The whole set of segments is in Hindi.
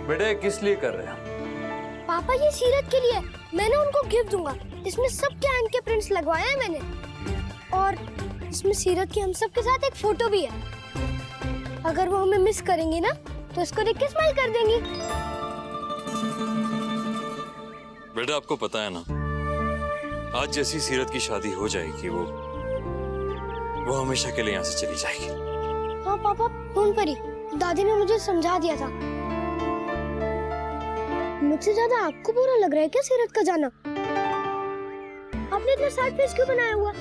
बेटे किस लिए कर रहे हैं? पापा ये सीरत के लिए, मैंने उनको गिफ्ट दूंगा। इसमें सबके हैंड के प्रिंट्स लगवाए हैं मैंने, और इसमें सीरत की हम सब के साथ एक फोटो भी है। अगर वो हमें मिस करेंगी ना तो इसको देख के स्माइल कर देंगी। बेटा आपको पता है ना, आज जैसी सीरत की शादी हो जाएगी वो हमेशा के लिए यहाँ से चली जाएगी। हाँ पापा, फोन पर ही दादी ने मुझे समझा दिया था। मुझसे ज्यादा आपको बुरा लग रहा है क्या सीरत का जाना? आपने इतना सैड फेस क्यों बनाया हुआ?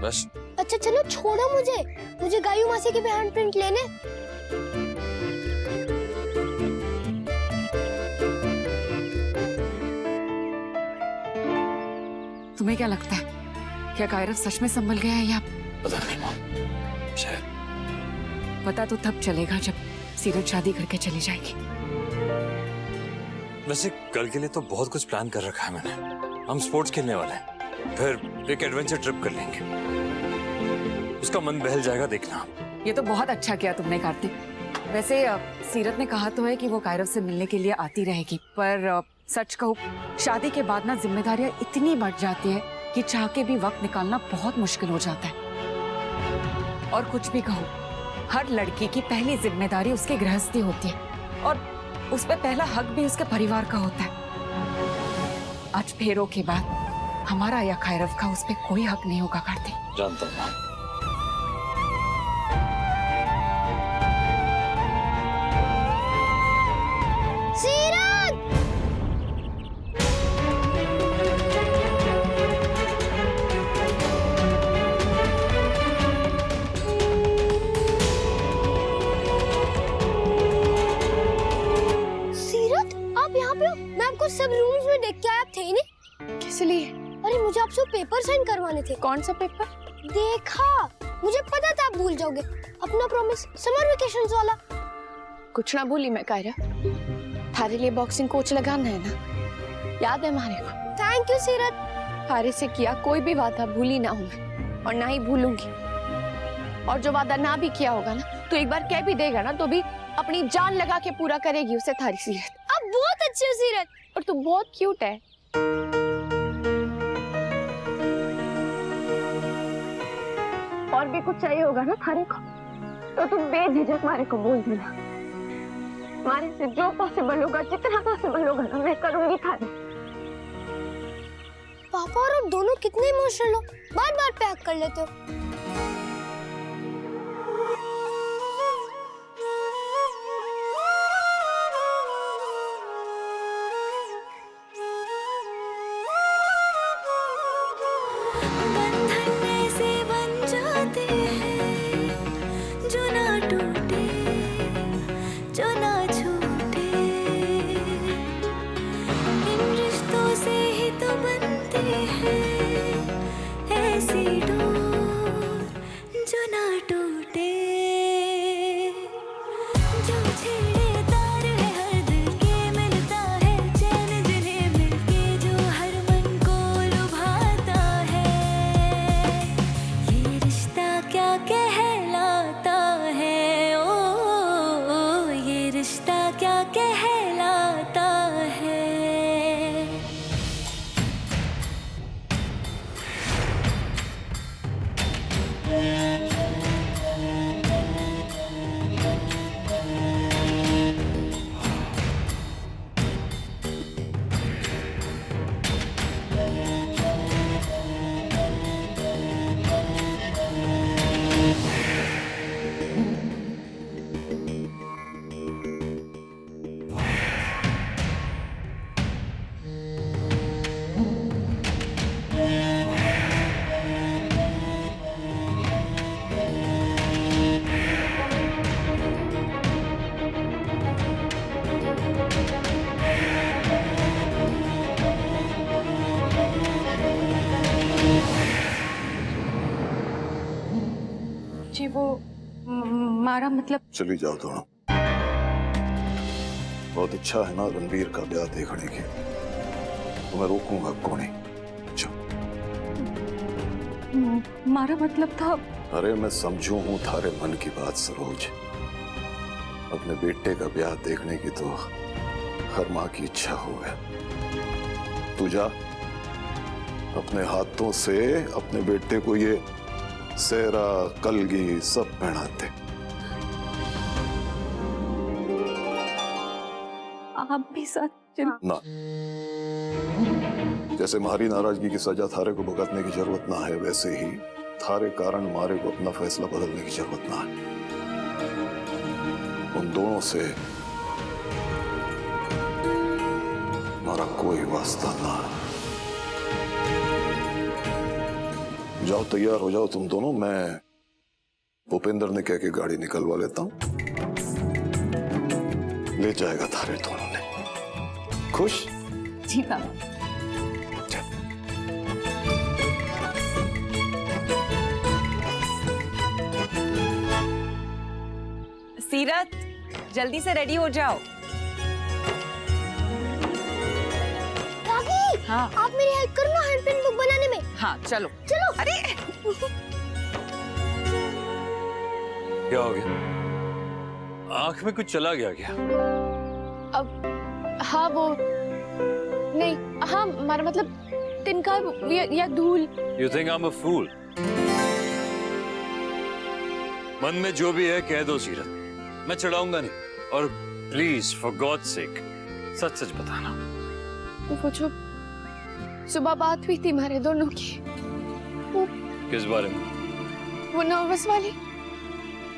बस। अच्छा चलो छोड़ो मुझे गायू मासी के भी हैंड प्रिंट लेने। तुम्हें क्या लगता है, क्या कायरव सच में संभल गया है या? पता नहीं माँ, शायद। पता तो तब चलेगा जब सीरत शादी करके चली जाएगी। वैसे कल के लिए तो बहुत कुछ प्लान कर रखा है मैंने। हम स्पोर्ट्स खेलने वाले हैं, फिर एक एडवेंचर ट्रिप कर लेंगे। उसका मन बहल जाएगा, देखना। ये तो बहुत अच्छा किया तुमने कार्तिक। वैसे सीरत ने कहा तो है कि वो कायरव से मिलने के लिए आती रहेगी, पर सच कहूँ शादी के बाद ना जिम्मेदारियां इतनी बढ़ जाती है कि चाह के भी वक्त निकालना बहुत मुश्किल हो जाता है। और कुछ भी कहो, हर लड़की की पहली जिम्मेदारी उसकी गृहस्थी होती है, और उस पर पहला हक भी उसके परिवार का होता है। आज फेरों के बाद हमारा या कायरव का उस पर कोई हक नहीं होगा कार्तिक। जानता हूँ। सब रूम्स में देख के आप थे ही नहीं। किस लिए? अरे मुझे आपसे पेपर साइन करवाने थे। कौन सा पेपर? देखा, मुझे पता था आप भूल जाओगे। अपना प्रॉमिस, समर वेकेशंस वाला। कुछ ना भूली मैं कायरा। थारे लिए बॉक्सिंग कोच लगाना है ना, याद है हमारे को? थैंक यू सीरत। थारे से किया कोई भी वादा भूली ना हूँ मैं, और ना ही भूलूंगी। और जो वादा ना भी किया होगा ना, तो एक बार कह भी देगा ना, तो भी अपनी जान लगा के पूरा करेगी उसे थारी सीरत। आप बहुत अच्छी हो सीरत, और तू बहुत क्यूट है। और भी कुछ चाहिए होगा ना थारे को, तो तुम बेझिझक मारे को बोल देना। मारे से जो पॉसिबल होगा, जितना पॉसिबल होगा ना, मैं करूंगी थारे। पापा और आप दोनों कितने इमोशनल हो, बार बार पैक कर लेते हो। जी वो मारा मतलब? चली जाओ दोनों। बहुत इच्छा है ना रणवीर का ब्याह देखने की, तो मैं रोकूंगा कौन नहीं। मारा मतलब था? अरे मैं समझू हूं थारे मन की बात सरोज, अपने बेटे का ब्याह देखने की तो हर माँ की इच्छा हो है। तू जा, अपने हाथों से अपने बेटे को ये सेहरा कलगी सब पहनाते। आप भी साथ चलो। ना, जैसे हमारी नाराजगी की सजा थारे को भुगतने की जरूरत ना है, वैसे ही थारे कारण मारे को अपना फैसला बदलने की जरूरत ना है। उन दोनों से हमारा कोई वास्ता ना है। जाओ, तैयार हो जाओ तुम दोनों। मैं भूपेंद्र ने कह के गाड़ी निकलवा लेता हूं, ले जाएगा थारे दोनों ने। खुश? जी पापा। सीरत, जल्दी से रेडी हो जाओ। दादी, हाँ। आप मेरी हेल्प करो ना हैंडपिन बुक बनाने में। हाँ चलो। चलो। अरे क्या हो गया? आंख में कुछ चला गया क्या? अब हाँ वो नहीं, हाँ हमारा मतलब तिनका या धूल। You think I'm a fool? मन में जो भी है कह दो सीरत, मैं चढ़ाऊंगा नहीं। और प्लीज फॉर गॉड सेक सच सच बताना। वो जो सुबह बात हुई थी हमारे दोनों की, वो किस बारे में? वो नर्वस वाली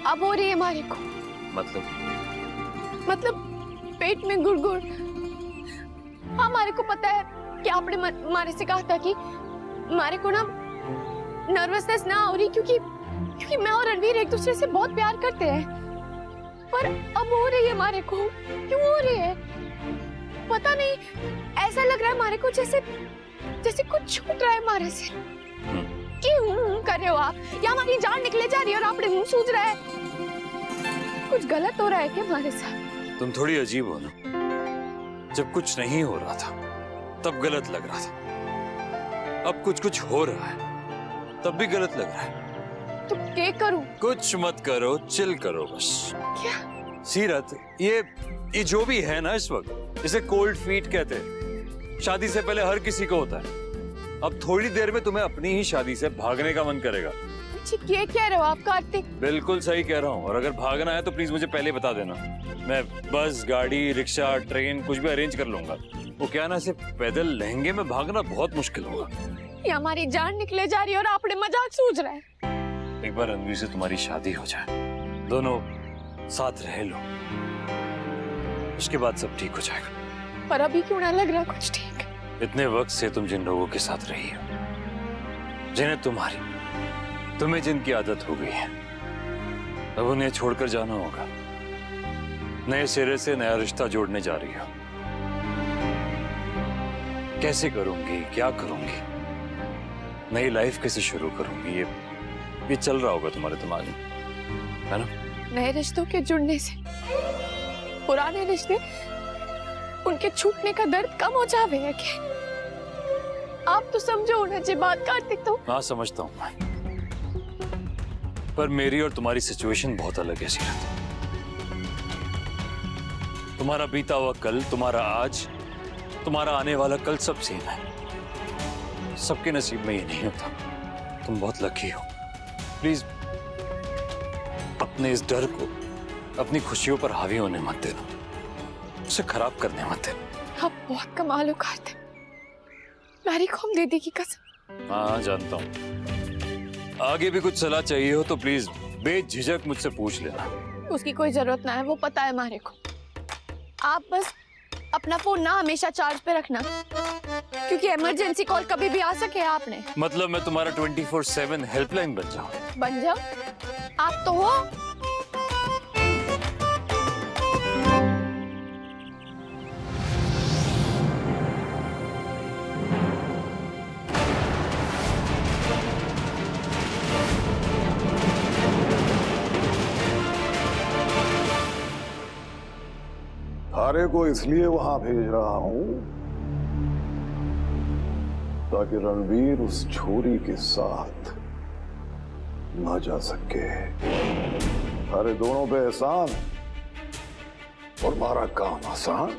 अब हो रही है हमारे को। मतलब पेट में गुड़गुड़। हाँ, हमारे को पता है कि आपने हमारे से कहा था कि हमारे को ना नर्वसनेस ना हो रही क्योंकि मैं और रणवीर एक दूसरे से बहुत प्यार करते हैं, पर अब हो रही है हमारे को। क्यों हो रही है पता नहीं, ऐसा लग रहा है हमारे को जैसे कुछ छूट रहा है हमारे से। क्यों कर रहे हो आप? या हमारी जान निकले जा रही है और आपने मुंह सूज रहा है? कुछ गलत हो रहा है क्या हमारे साथ? तुम थोड़ी अजीब हो ना। जब कुछ नहीं हो रहा था तब गलत लग रहा था, अब कुछ हो रहा है तब भी गलत लग रहा है। तो क्या करूं? कुछ मत करो, चिल करो बस। क्या? सीरत, ये जो भी है ना इस वक्त, इसे कोल्ड फीट कहते हैं। शादी से पहले हर किसी को होता है। अब थोड़ी देर में तुम्हें अपनी ही शादी से भागने का मन करेगा। ये कह रहे हो आप कार्तिक? बिल्कुल सही कह रहा हूँ। और अगर भागना है तो प्लीज मुझे पहले बता देना, मैं बस, गाड़ी, रिक्शा, ट्रेन कुछ भी अरेंज कर लूंगा। वो क्या ना, सिर्फ पैदल लहंगे में भागना बहुत मुश्किल होगा। ये हमारी जान निकले जा रही है और आपने मजाक सूझ रहा है। एक बार रणवीर से तुम्हारी शादी हो जाए, दोनों साथ रह लो, उसके बाद सब ठीक हो जाएगा। पर अभी क्यों ना लग रहा कुछ ठीक? इतने वक्त से तुम जिन लोगों के साथ रही हो, जिन्हें तुम्हें जिनकी आदत हो गई है, अब उन्हें छोड़कर जाना होगा। नए सिरे से नया रिश्ता जोड़ने जा रही हो। कैसे करूंगी, क्या करूंगी, नई लाइफ कैसे शुरू करूंगी, ये चल रहा होगा तुम्हारे दिमाग में, है ना? नए रिश्तों के जुड़ने से पुराने रिश्ते, उनके छूटने का दर्द कम हो जावे है क्या? आप तो समझो ना जी बात कार्तिक। तो हाँ, समझता हूँ मैं, पर मेरी और तुम्हारी सिचुएशन बहुत अलग है सीरत। तुम्हारा बीता हुआ कल, तुम्हारा आज, तुम्हारा आने वाला कल सब सेम है। सबके नसीब में ये नहीं होता। तुम बहुत लकी हो। प्लीज अपने इस डर को अपनी खुशियों पर हावी होने मत देना, उसे खराब करने मत देना। आप बहुत कमाल हो कार्तिक, मेरी कौम दीदी की कसम। हाँ, जानता हूँ। आगे भी कुछ सलाह चाहिए हो तो प्लीज बेझिझक मुझसे पूछ लेना। उसकी कोई जरूरत ना है, वो पता है हमारे को। आप बस अपना फोन ना हमेशा चार्ज पे रखना, क्योंकि इमरजेंसी कॉल कभी भी आ सके। आपने मतलब मैं तुम्हारा 24/7 हेल्पलाइन बन जाऊं? बन जाओ, आप तो हो। थारे को इसलिए वहां भेज रहा हूं ताकि रणवीर उस छोरी के साथ ना जा सके। थारे दोनों पे एहसान और हमारा काम आसान।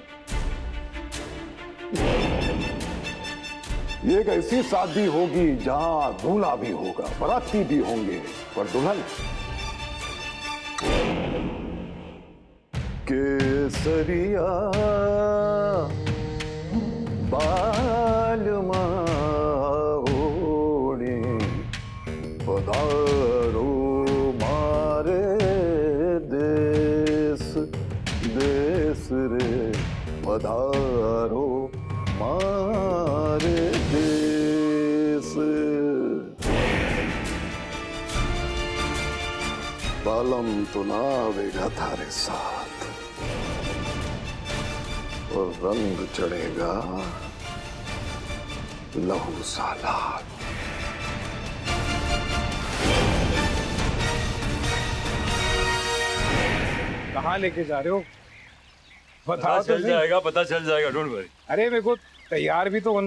ये एक ऐसी शादी होगी जहां दूल्हा भी होगा, बाराती भी होंगे, पर दुल्हन केसरिया बाल ओढ़े पधारो मारे देश देश रे, पधारो मारे देश। बालम तो ना आवेगा थारे साथ, और रंग चढ़ेगा लहू सालात। कहाँ लेके जा रहे हो? पता बताओ तो चल सही। जाएगा, पता चल जाएगा, डोंट वरी। अरे मेरे को तैयार भी तो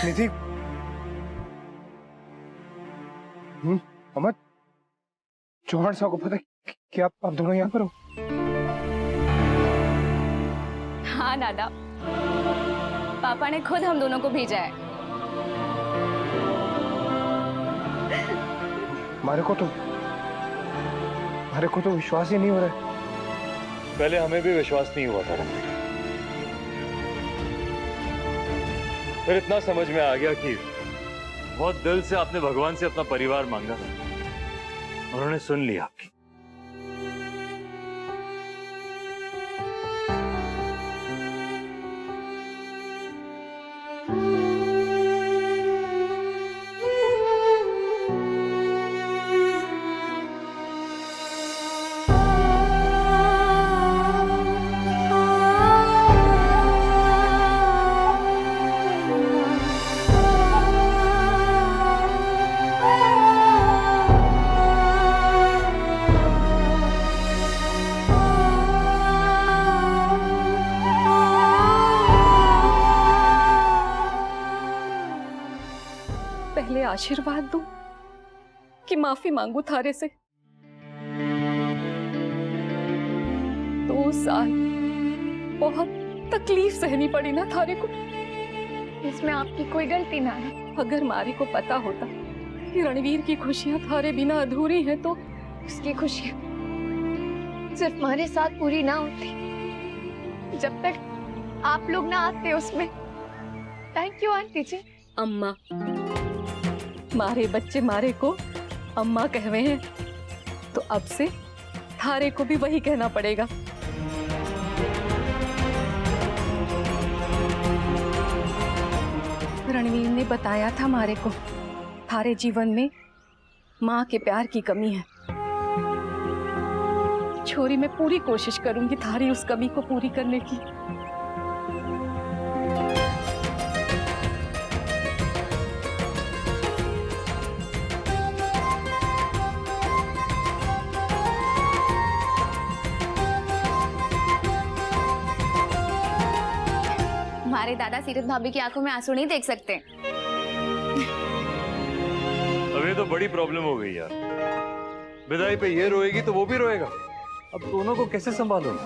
निधि। अमर, चौहान साहब को पता है कि आप दोनों यहाँ पर हो? हाँ दादा, पापा ने खुद हम दोनों को भेजा है। हमारे को तो विश्वास ही नहीं हो रहा है। पहले हमें भी विश्वास नहीं हुआ था रणवीर, फिर इतना समझ में आ गया कि बहुत दिल से आपने भगवान से अपना परिवार मांगा था, उन्होंने सुन लिया आपकी। पहले आशीर्वाद दूं कि माफी मांगू थारे से? 2 साल बहुत तकलीफ सहनी पड़ी ना थारे को। इसमें आपकी कोई गलती ना है। अगर मारे को पता होता कि रणवीर की खुशियां थारे बिना अधूरी हैं, तो उसकी खुशियां सिर्फ हमारे साथ पूरी ना होती जब तक आप लोग ना आते उसमें। थैंक यू आंटी जी। अम्मा, मारे बच्चे मारे को अम्मा कहवे हैं, तो अब से थारे को भी वही कहना पड़ेगा। रणवीर ने बताया था मारे को थारे जीवन में माँ के प्यार की कमी है। छोरी, मैं पूरी कोशिश करूंगी थारी उस कमी को पूरी करने की। हमारे दादा सीरत भाभी की आंखों में आंसू नहीं देख सकते। अब ये तो बड़ी प्रॉब्लम हो गई यार। विदाई पे ये रोएगी तो वो भी रोएगा। अब दोनों को कैसे संभालोगे?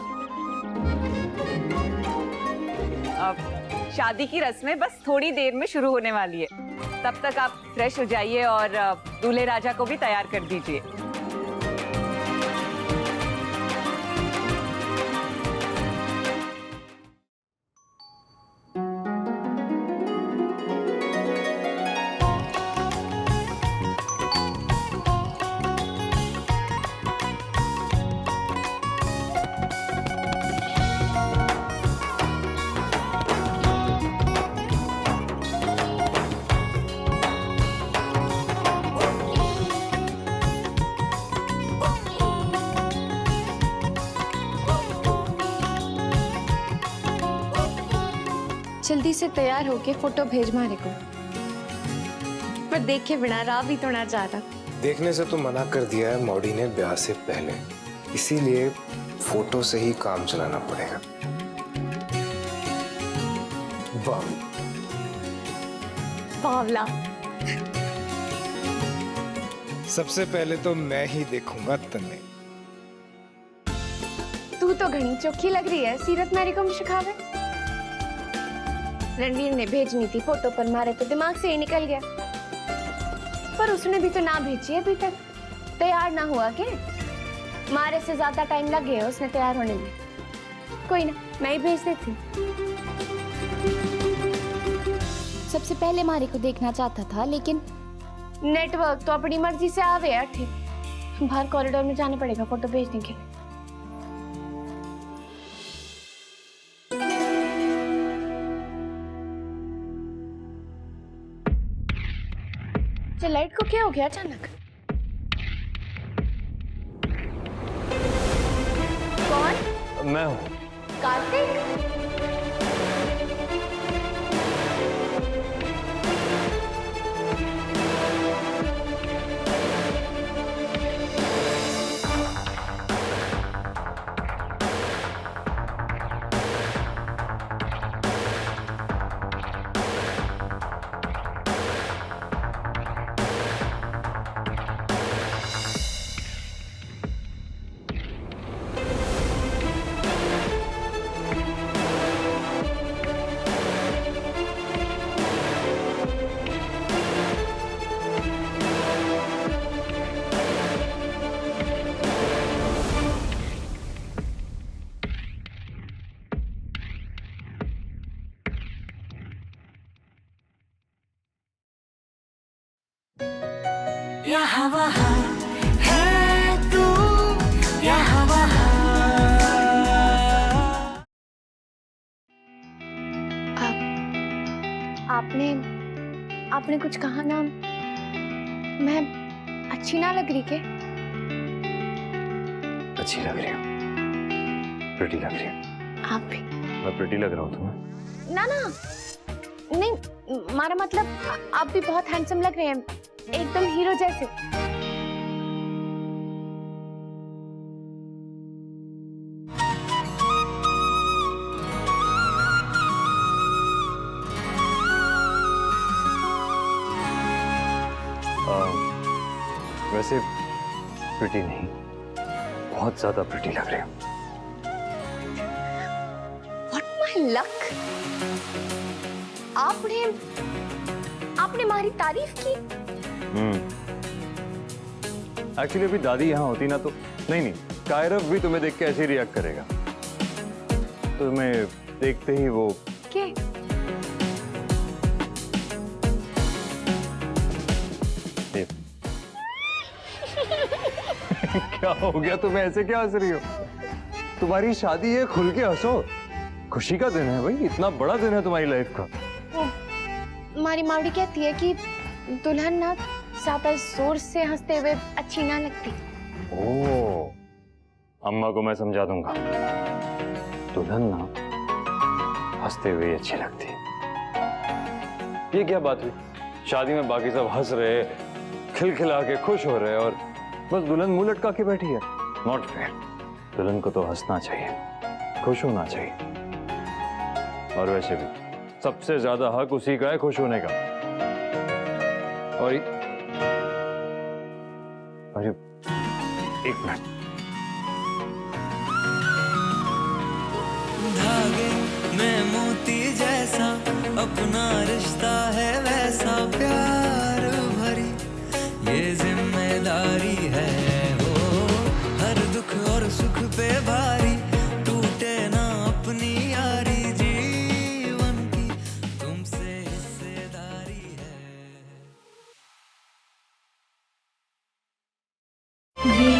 अब शादी की रस्में बस थोड़ी देर में शुरू होने वाली है। तब तक आप फ्रेश हो जाइए और दूल्हे राजा को भी तैयार कर दीजिए। जल्दी से तैयार होके फोटो भेज मारे को, पर देखे बिना राह भी तो ना जा रहा। देखने से तो मना कर दिया है मौडी ने ब्याह से पहले, इसीलिए फोटो से ही काम चलाना पड़ेगा। वाह बावला, सबसे पहले तो मैं ही देखूंगा तन्ने। तू तो घनी चोखी लग रही है, सीरत मेरी को शिखावे। रणवीर ने भेजनी थी फोटो, पर मारे तो दिमाग से ही निकल गया। पर उसने भी तो ना भेजी अभी तक, तैयार ना हुआ के? मारे से ज्यादा टाइम लग गया उसने तैयार होने में। कोई ना, मैं ही भेज देती। सबसे पहले मारे को देखना चाहता था, लेकिन नेटवर्क तो अपनी मर्जी से आवे यार। ठीक, बाहर कॉरिडोर में जाना पड़ेगा फोटो भेजने के। लाइट को क्या हो गया अचानक? कौन? मैं हूँ। कार्तिक? यहाँ वहाँ है तू, यहाँ वहाँ। आपने कुछ कहा ना, मैं अच्छी ना लग रही के? अच्छी लग रही हो, प्रिटी लग रही हो। आप भी। मैं प्रिटी लग रहा हूँ तुम्हें? ना ना, नहीं, हमारा मतलब आप भी बहुत हैंडसम लग रहे हैं, एकदम हीरो जैसे। वैसे प्रिटी नहीं, बहुत ज्यादा प्रिटी लग रही हो। What my luck? आपने हमारी तारीफ की? एक्चुअली अभी दादी यहाँ होती ना तो नहीं, कायरव भी तुम्हें देख के ऐसे ही रिएक्ट करेगा। तुम्हें देखते ही वो क्या? क्या हो गया तुम्हें, ऐसे क्या हंस रही हो? तुम्हारी शादी है, खुल के हंसो। खुशी का दिन है भाई, इतना बड़ा दिन है तुम्हारी लाइफ का। हमारी मावड़ी कहती है कि दुल्हन ना ज्यादा जोर से हंसते हुए अच्छी ना लगती। ओह, अम्मा को मैं समझा दूंगा। दुल्हन ना हंसते हुए अच्छी लगती है। ये क्या बात हुई? शादी में बाकी सब हंस रहे, खिलखिला के खुश हो रहे, और बस दुल्हन मुंह लटका के बैठी है। Not fair. दुल्हन को तो हंसना चाहिए, खुश होना चाहिए। और वैसे भी सबसे ज्यादा हक उसी का है खुश होने का। और अरे एक मिनट, धागे में मोती जैसा अपना रिश्ता है, वैसा प्यार भरी ये जिम्मेदारी है। हो हर दुख और सुख पे भारी, टूटे ना अपनी यारी, जीवन की तुमसे हिस्सेदारी है। ये